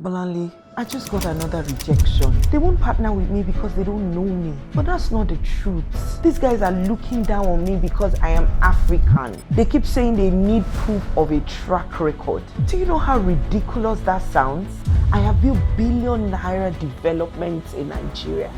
Bolanle, I just got another rejection. They won't partner with me because they don't know me. But that's not the truth. These guys are looking down on me because I am African. They keep saying they need proof of a track record. Do you know how ridiculous that sounds? I have built billionaire developments in Nigeria.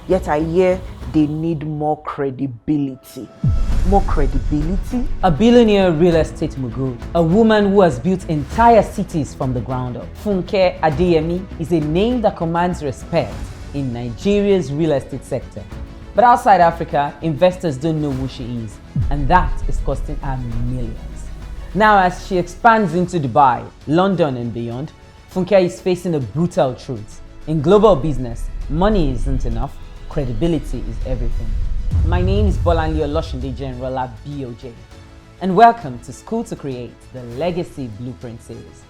Yet I hear they need more credibility. More credibility? A billionaire real estate mogul, a woman who has built entire cities from the ground up. Funke Adeyemi is a name that commands respect in Nigeria's real estate sector. But outside Africa, investors don't know who she is, and that is costing her millions. Now, as she expands into Dubai, London and beyond, Funke is facing a brutal truth. In global business, money isn't enough, credibility is everything. My name is Bolanle General BOJ, and welcome to School to Create, the Legacy Blueprint series.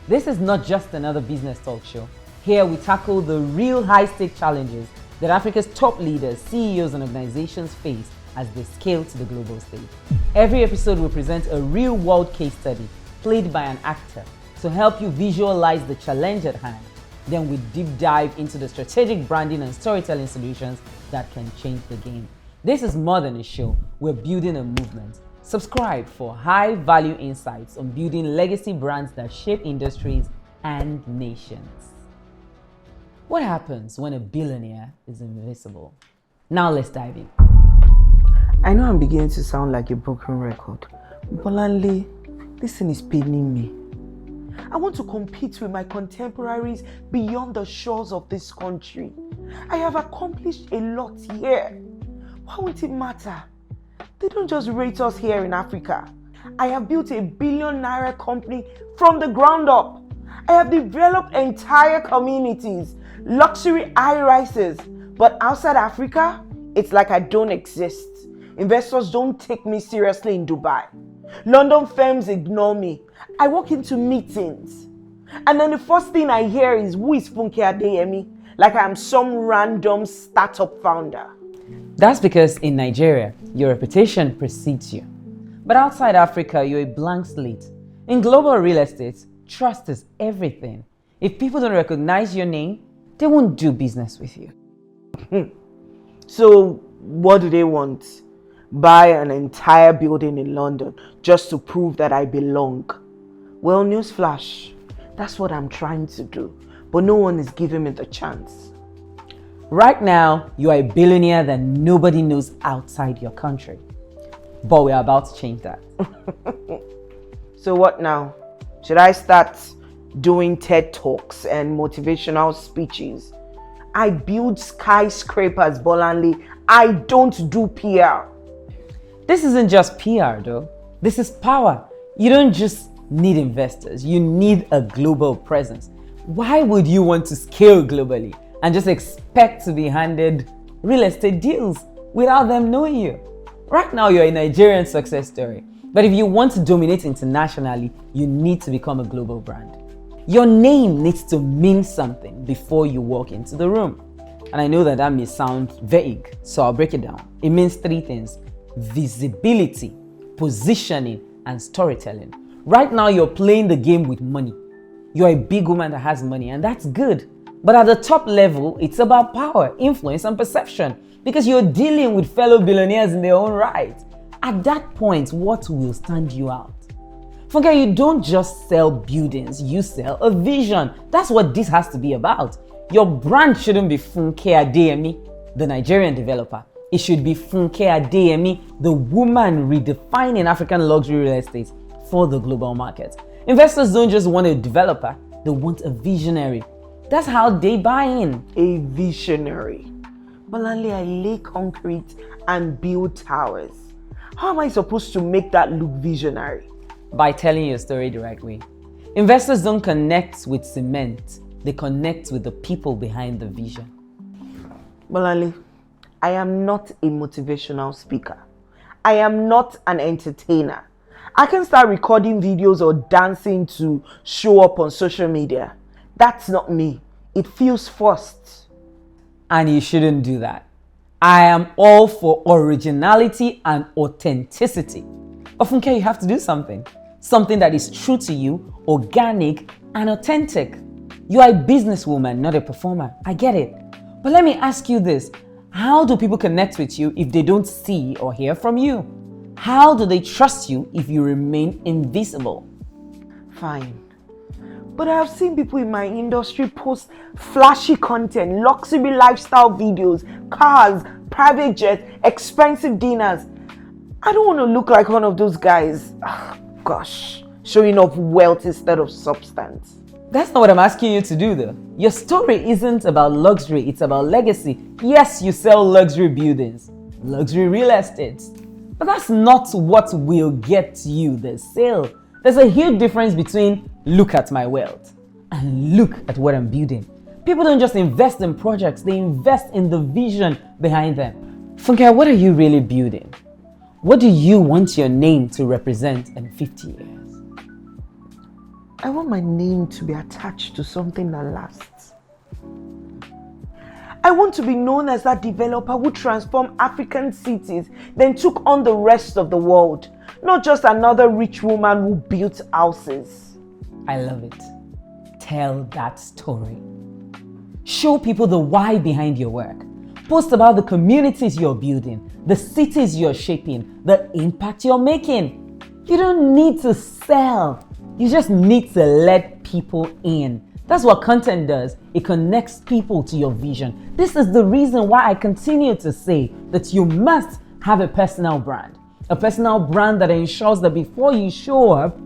This is not just another business talk show. Here we tackle the real high-stake challenges that Africa's top leaders, CEOs and organizations face as they scale to the global stage. Every episode will present a real-world case study played by an actor to help you visualize the challenge at hand. Then we deep dive into the strategic branding and storytelling solutions that can change the game. This is more than a show, we're building a movement. Subscribe for high-value insights on building legacy brands that shape industries and nations. What happens when a billionaire is invisible? Now let's dive in. I know I'm beginning to sound like a broken record. Bolanle, this thing is paining me. I want to compete with my contemporaries beyond the shores of this country. I have accomplished a lot here. Why would it matter? They don't just rate us here in Africa. I have built a billionaire company from the ground up. I have developed entire communities, luxury high-rises. But outside Africa, it's like I don't exist. Investors don't take me seriously in Dubai. London firms ignore me. I walk into meetings, and then the first thing I hear is, who is Funke Adeyemi? Like I'm some random startup founder. That's because in Nigeria, your reputation precedes you. But outside Africa, you're a blank slate. In global real estate, trust is everything. If people don't recognize your name, they won't do business with you. So what do they want? Buy an entire building in London just to prove that I belong? Well, newsflash, that's what I'm trying to do, but no one is giving me the chance. Right now, you are a billionaire that nobody knows outside your country. But we're about to change that. So what now? Should I start doing TED Talks and motivational speeches? I build skyscrapers, Bolanle. I don't do PR. This isn't just PR though. This is power. You don't just need investors. You need a global presence. Why would you want to scale globally and just expect to be handed real estate deals without them knowing you? Right now, you're a Nigerian success story. But if you want to dominate internationally, you need to become a global brand. Your name needs to mean something before you walk into the room. And I know that may sound vague, so I'll break it down. It means three things: visibility, positioning, and storytelling. Right now, you're playing the game with money. You're a big woman that has money, and that's good. But at the top level, it's about power, influence, and perception, because you're dealing with fellow billionaires in their own right. At that point, what will stand you out? Funke, you don't just sell buildings, you sell a vision. That's what this has to be about. Your brand shouldn't be Funke Adeyemi, the Nigerian developer. It should be Funke Adeyemi, the woman redefining African luxury real estate for the global market. Investors don't just want a developer, they want a visionary. That's how they buy in. A visionary. Bolanle, I lay concrete and build towers. How am I supposed to make that look visionary? By telling your story the right way. Investors don't connect with cement, they connect with the people behind the vision. Bolanle, I am not a motivational speaker. I am not an entertainer. I can start recording videos or dancing to show up on social media. That's not me. It feels forced. And you shouldn't do that. I am all for originality and authenticity. But Funke, you have to do something. Something that is true to you, organic and authentic. You are a businesswoman, not a performer. I get it. But let me ask you this. How do people connect with you if they don't see or hear from you? How do they trust you if you remain invisible? Fine. But I have seen people in my industry post flashy content, luxury lifestyle videos, cars, private jets, expensive dinners. I don't want to look like one of those guys. Gosh, showing off wealth instead of substance. That's not what I'm asking you to do though. Your story isn't about luxury, it's about legacy. Yes, you sell luxury buildings, luxury real estate, but that's not what will get you the sale. There's a huge difference between look at my wealth and look at what I'm building. People don't just invest in projects, they invest in the vision behind them. Funke, what are you really building? What do you want your name to represent in 50 years? I want my name to be attached to something that lasts. I want to be known as that developer who transformed African cities, then took on the rest of the world. Not just another rich woman who built houses. I love it. Tell that story. Show people the why behind your work. Post about the communities you're building, the cities you're shaping, the impact you're making. You don't need to sell. You just need to let people in. That's what content does. It connects people to your vision. This is the reason why I continue to say that you must have a personal brand. A personal brand that ensures that before you show up,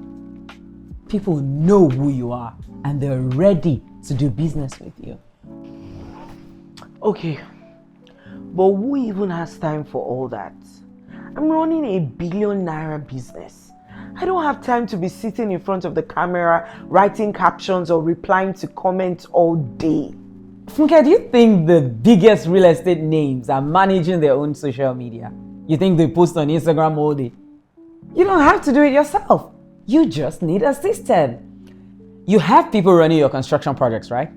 people know who you are and they're ready to do business with you. Okay, but who even has time for all that? I'm running a billion-naira business. I don't have time to be sitting in front of the camera, writing captions or replying to comments all day. Funke, do you think the biggest real estate names are managing their own social media? You think they post on Instagram all day? You don't have to do it yourself. You just need a system. You have people running your construction projects, right?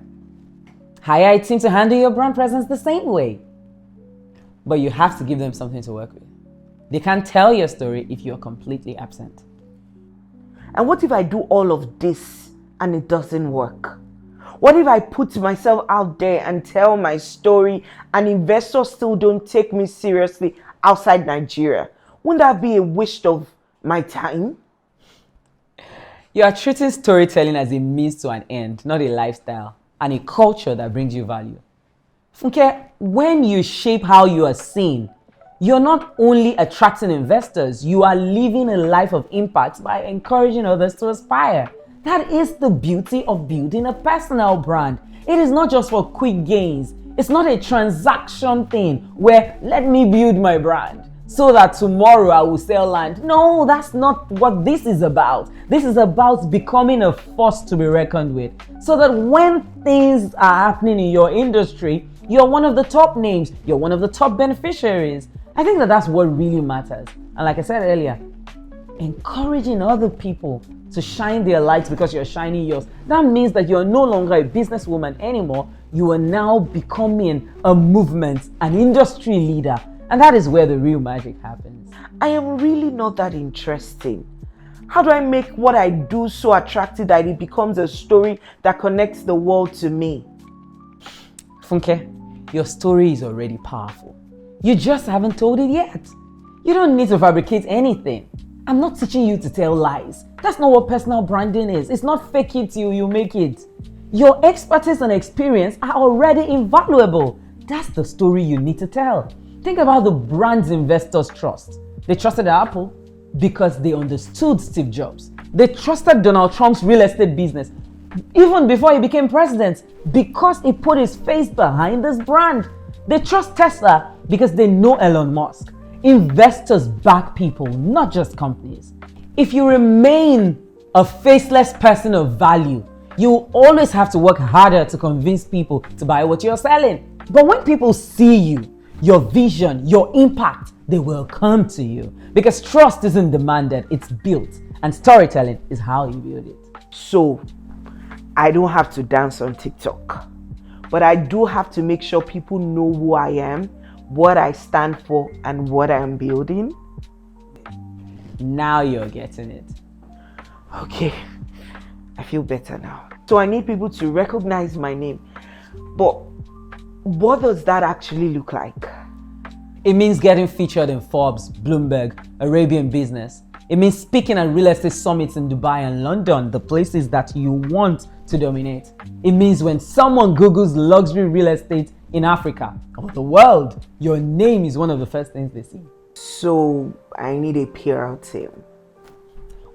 Hire a team to handle your brand presence the same way. But you have to give them something to work with. They can't tell your story if you're completely absent. And what if I do all of this and it doesn't work? What if I put myself out there and tell my story and investors still don't take me seriously outside Nigeria? Wouldn't that be a waste of my time? You are treating storytelling as a means to an end, not a lifestyle, and a culture that brings you value. Funke, when you shape how you are seen, you're not only attracting investors, you are living a life of impact by encouraging others to aspire. That is the beauty of building a personal brand. It is not just for quick gains. It's not a transaction thing where let me build my brand so that tomorrow I will sell land. No, that's not what this is about. This is about becoming a force to be reckoned with so that when things are happening in your industry, you're one of the top names, you're one of the top beneficiaries. I think that that's what really matters. And like I said earlier, encouraging other people to shine their lights because you're shining yours. That means that you're no longer a businesswoman anymore. You are now becoming a movement, an industry leader. And that is where the real magic happens. I am really not that interesting. How do I make what I do so attractive that it becomes a story that connects the world to me? Funke, your story is already powerful. You just haven't told it yet. You don't need to fabricate anything. I'm not teaching you to tell lies. That's not what personal branding is. It's not fake it till you make it. Your expertise and experience are already invaluable. That's the story you need to tell. Think about the brands investors trust. They trusted Apple because they understood Steve Jobs. They trusted Donald Trump's real estate business even before he became president because he put his face behind this brand. They trust Tesla because they know Elon Musk. Investors back people, not just companies. If you remain a faceless person of value, you will always have to work harder to convince people to buy what you're selling. But when people see you, your vision, your impact, they will come to you because trust isn't demanded, it's built. And storytelling is how you build it. So, I don't have to dance on TikTok. But I do have to make sure people know who I am, what I stand for, and what I am building. Now you're getting it. Okay, I feel better now. So I need people to recognize my name. But what does that actually look like? It means getting featured in Forbes, Bloomberg, Arabian Business. It means speaking at real estate summits in Dubai and London, the places that you want to dominate. It means when someone Googles luxury real estate in Africa or the world, your name is one of the first things they see. So I need a PR team.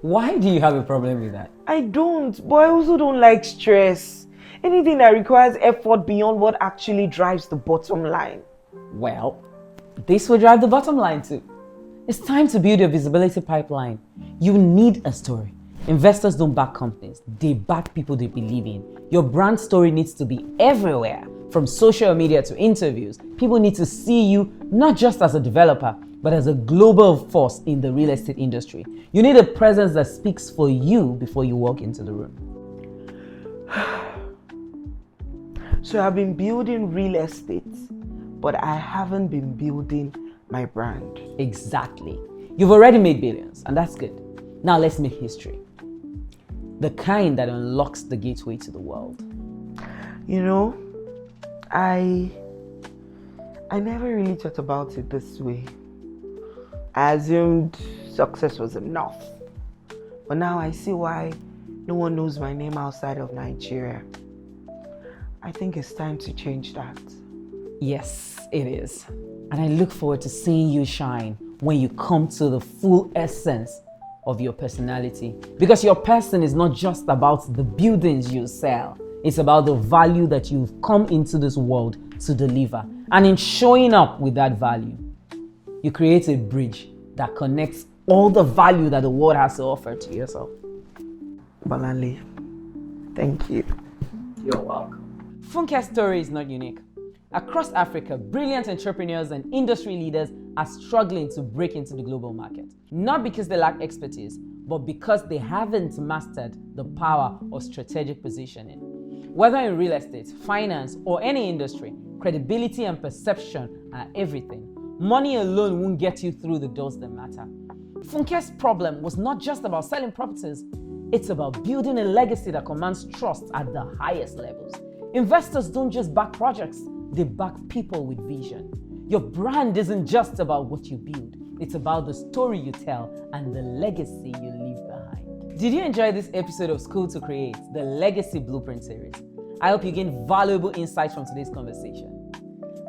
Why do you have a problem with that? I don't, but I also don't like stress. Anything that requires effort beyond what actually drives the bottom line. Well, this will drive the bottom line too. It's time to build your visibility pipeline. You need a story. Investors don't back companies, they back people they believe in. Your brand story needs to be everywhere, from social media to interviews. People need to see you not just as a developer, but as a global force in the real estate industry. You need a presence that speaks for you before you walk into the room. So I've been building real estate, but I haven't been building my brand. Exactly. You've already made billions, and that's good. Now let's make history. The kind that unlocks the gateway to the world. You know, I never really thought about it this way. I assumed success was enough. But now I see why no one knows my name outside of Nigeria. I think it's time to change that. Yes, it is. And I look forward to seeing you shine when you come to the full essence of your personality. Because your person is not just about the buildings you sell. It's about the value that you've come into this world to deliver. And in showing up with that value, you create a bridge that connects all the value that the world has to offer to yourself. Bolanle, thank you. You're welcome. Funke's story is not unique. Across Africa, brilliant entrepreneurs and industry leaders are struggling to break into the global market. Not because they lack expertise, but because they haven't mastered the power of strategic positioning. Whether in real estate, finance, or any industry, credibility and perception are everything. Money alone won't get you through the doors that matter. Funke's problem was not just about selling properties, it's about building a legacy that commands trust at the highest levels. Investors don't just back projects, they back people with vision. Your brand isn't just about what you build, it's about the story you tell and the legacy you leave behind. Did you enjoy this episode of School to Create, the Legacy Blueprint series? I hope you gained valuable insights from today's conversation.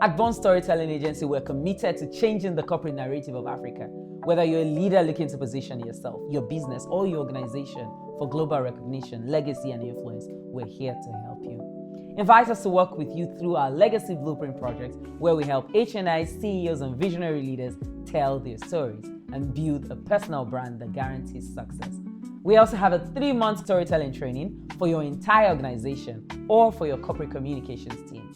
At Bond Storytelling Agency, we're committed to changing the corporate narrative of Africa. Whether you're a leader looking to position yourself, your business, or your organization for global recognition, legacy, and influence, we're here to help you. Invite us to work with you through our Legacy Blueprint project, where we help HNI CEOs and visionary leaders tell their stories and build a personal brand that guarantees success. We also have a 3-month storytelling training for your entire organization or for your corporate communications team.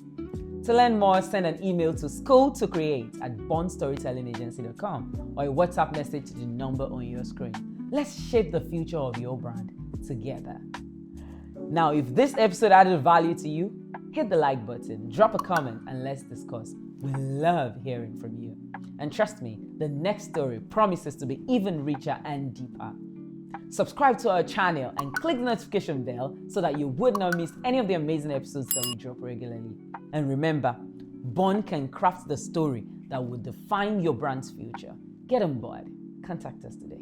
To learn more, send an email to schooltocreate@bondstorytellingagency.com or a WhatsApp message to the number on your screen. Let's shape the future of your brand together. Now, if this episode added value to you, hit the like button, drop a comment, and let's discuss. We love hearing from you. And trust me, the next story promises to be even richer and deeper. Subscribe to our channel and click the notification bell so that you would not miss any of the amazing episodes that we drop regularly. And remember, Bond can craft the story that will define your brand's future. Get on board. Contact us today.